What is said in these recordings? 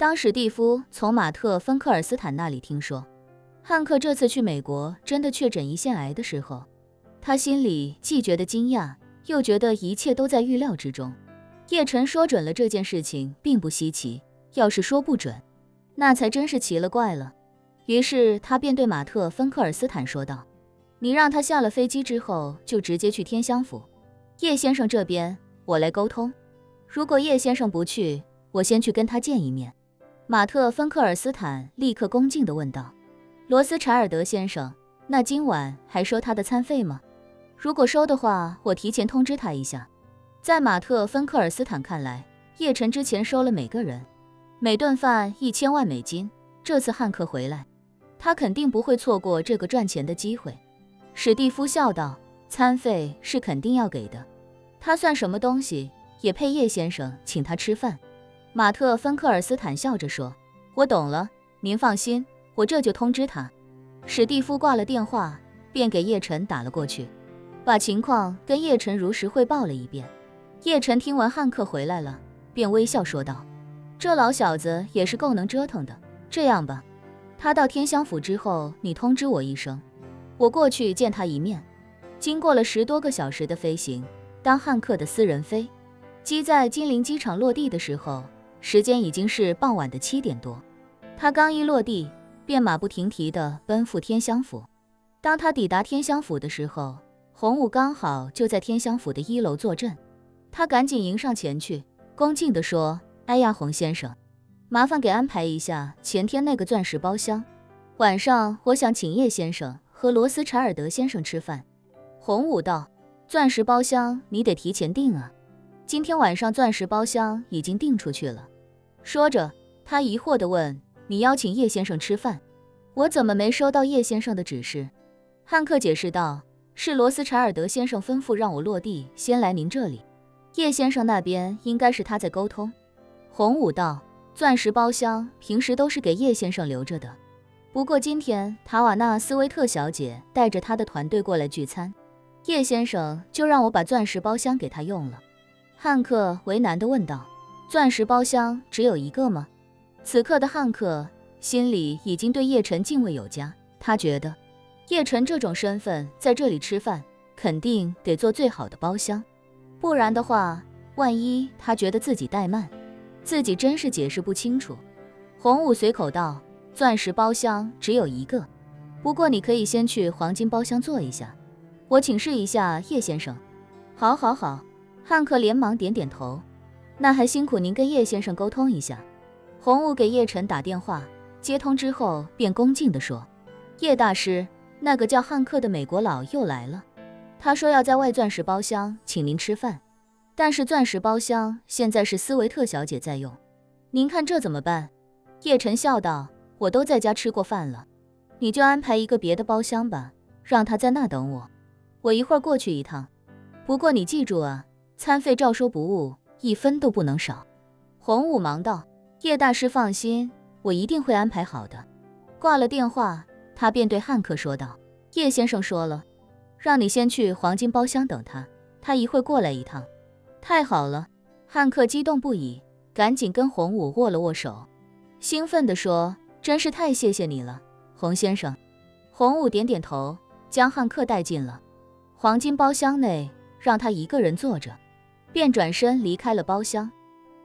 当史蒂夫从马特·芬克尔斯坦那里听说汉克这次去美国真的确诊胰腺癌的时候，他心里既觉得惊讶，又觉得一切都在预料之中。叶晨说准了这件事情并不稀奇，要是说不准，那才真是奇了怪了。于是他便对马特·芬克尔斯坦说道：“你让他下了飞机之后就直接去天香府，叶先生这边我来沟通。如果叶先生不去，我先去跟他见一面。”马特·芬克尔斯坦立刻恭敬地问道：“罗斯柴尔德先生，那今晚还收他的餐费吗？如果收的话，我提前通知他一下。”在马特·芬克尔斯坦看来，叶晨之前收了每个人每顿饭1000万美金，这次汉克回来，他肯定不会错过这个赚钱的机会。史蒂夫笑道：“餐费是肯定要给的，他算什么东西，也配叶先生请他吃饭？”马特·芬克尔斯坦笑着说：“我懂了，您放心，我这就通知他。”史蒂夫挂了电话，便给叶晨打了过去，把情况跟叶晨如实汇报了一遍。叶晨听完汉克回来了，便微笑说道：“这老小子也是够能折腾的。这样吧，他到天香府之后，你通知我一声，我过去见他一面。”经过了10多个小时的飞行，当汉克的私人飞机在金陵机场落地的时候，时间已经是傍晚的7点多。他刚一落地，便马不停蹄地奔赴天香府。当他抵达天香府的时候，洪武刚好就在天香府的1楼坐镇。他赶紧迎上前去，恭敬地说：“哎呀，洪先生，麻烦给安排一下前天那个钻石包厢，晚上我想请叶先生和罗斯柴尔德先生吃饭。”洪武道：“钻石包厢你得提前订啊，今天晚上钻石包厢已经订出去了。”说着，他疑惑地问：“你邀请叶先生吃饭，我怎么没收到叶先生的指示？”汉克解释道：“是罗斯柴尔德先生吩咐让我落地先来您这里，叶先生那边应该是他在沟通。”洪武道：“钻石包厢平时都是给叶先生留着的，不过今天塔瓦纳斯威特小姐带着她的团队过来聚餐，叶先生就让我把钻石包厢给他用了。”汉克为难地问道：“钻石包厢只有一个吗？”此刻的汉克心里已经对叶晨敬畏有加，他觉得叶晨这种身份在这里吃饭，肯定得坐最好的包厢，不然的话，万一他觉得自己怠慢，自己真是解释不清楚。洪武随口道：“钻石包厢只有一个，不过你可以先去黄金包厢坐一下，我请示一下叶先生。”“好好好。”汉克连忙点点头。“那还辛苦您跟叶先生沟通一下。”洪武给叶晨打电话，接通之后便恭敬地说：“叶大师，那个叫汉克的美国佬又来了，他说要在外钻石包厢请您吃饭，但是钻石包厢现在是斯维特小姐在用，您看这怎么办？”叶晨笑道：“我都在家吃过饭了，你就安排一个别的包厢吧，让他在那等我，我一会儿过去一趟。不过你记住啊，餐费照收不误，1分都不能少。”洪武忙道：“叶大师放心，我一定会安排好的。”挂了电话，他便对汉克说道：“叶先生说了，让你先去黄金包厢等他，他一会过来一趟。”“太好了！”汉克激动不已，赶紧跟洪武握了握手，兴奋地说：“真是太谢谢你了，洪先生。”洪武点点头，将汉克带进了黄金包厢内，让他一个人坐着，便转身离开了包厢。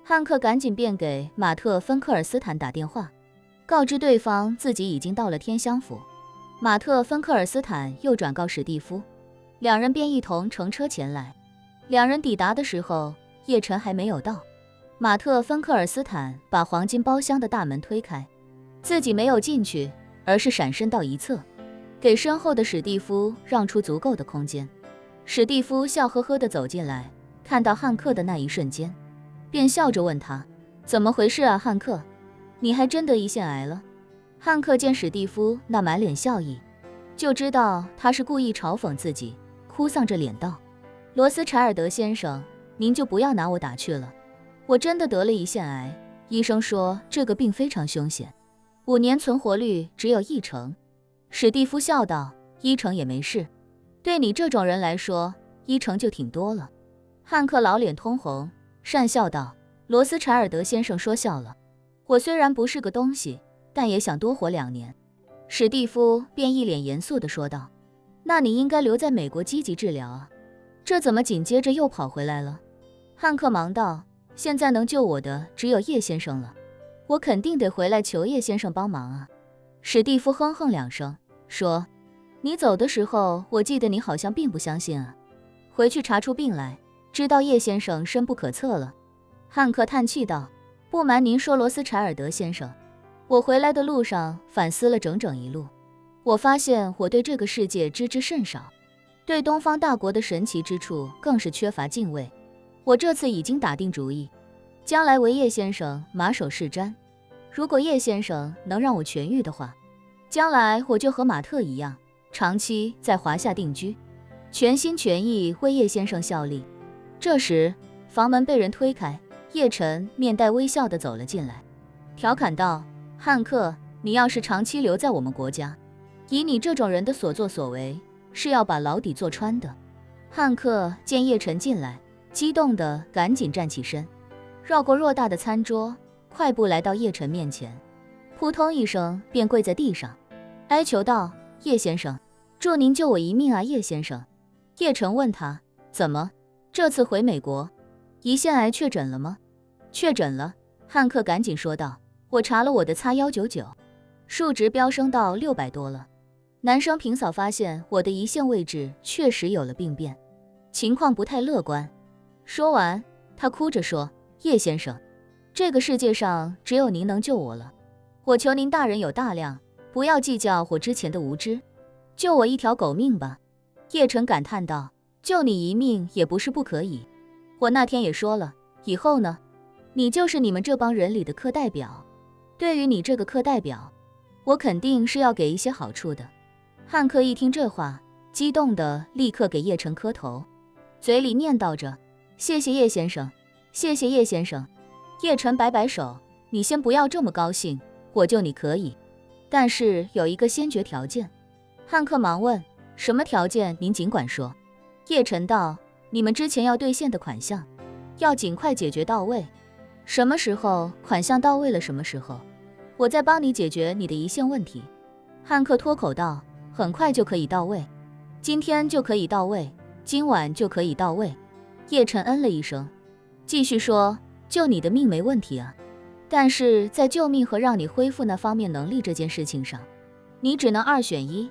汉克赶紧便给马特·芬克尔斯坦打电话，告知对方自己已经到了天香府。马特·芬克尔斯坦又转告史蒂夫，两人便一同乘车前来。两人抵达的时候，叶晨还没有到。马特·芬克尔斯坦把黄金包厢的大门推开，自己没有进去，而是闪身到一侧，给身后的史蒂夫让出足够的空间。史蒂夫笑呵呵地走进来，看到汉克的那一瞬间，便笑着问他：“怎么回事啊，汉克？你还真得胰腺癌了？”汉克见史蒂夫那满脸笑意，就知道他是故意嘲讽自己，哭丧着脸道：“罗斯柴尔德先生，您就不要拿我打趣了，我真的得了胰腺癌，医生说这个病非常凶险，5年存活率只有1成。”史蒂夫笑道：“1成也没事，对你这种人来说，1成就挺多了。”汉克老脸通红，讪笑道：“罗斯柴尔德先生说笑了，我虽然不是个东西，但也想多活2年。史蒂夫便一脸严肃地说道：那你应该留在美国积极治疗啊，这怎么紧接着又跑回来了？汉克忙道：现在能救我的只有叶先生了，我肯定得回来求叶先生帮忙啊。史蒂夫哼哼2声，说：你走的时候，我记得你好像并不相信啊。回去查出病来，知道叶先生深不可测了。汉克叹气道：不瞒您说，罗斯柴尔德先生，我回来的路上反思了整整一路，我发现我对这个世界知之甚少，对东方大国的神奇之处更是缺乏敬畏。我这次已经打定主意，将来为叶先生马首是瞻。如果叶先生能让我痊愈的话，将来我就和马特一样，长期在华夏定居，全心全意为叶先生效力。这时，房门被人推开，叶晨面带微笑地走了进来，调侃道：汉克，你要是长期留在我们国家，以你这种人的所作所为，是要把牢底坐穿的。汉克见叶晨进来，激动地赶紧站起身，绕过偌大的餐桌，快步来到叶晨面前，扑通一声便跪在地上，哀求道：叶先生，祝您救我一命啊，叶先生。叶晨问他：怎么，这次回美国，胰腺癌确诊了吗？确诊了，汉克赶紧说道。我查了我的X199，数值飙升到600多了。男生平嫂发现我的胰腺位置确实有了病变，情况不太乐观。说完，他哭着说：叶先生，这个世界上只有您能救我了，我求您大人有大量，不要计较我之前的无知，救我一条狗命吧。叶晨感叹道：救你一命也不是不可以，我那天也说了，以后呢，你就是你们这帮人里的课代表，对于你这个课代表，我肯定是要给一些好处的。汉克一听这话，激动的立刻给叶晨磕头，嘴里念叨着：谢谢叶先生，谢谢叶先生。叶晨摆摆手：你先不要这么高兴，我救你可以，但是有一个先决条件。汉克忙问：什么条件？您尽管说。叶晨道：你们之前要兑现的款项，要尽快解决到位。什么时候款项到位了，什么时候我再帮你解决你的胰腺问题。汉克脱口道：很快就可以到位，今天就可以到位，今晚就可以到位。叶晨嗯了一声，继续说：救你的命没问题啊，但是在救命和让你恢复那方面能力这件事情上，你只能2选1，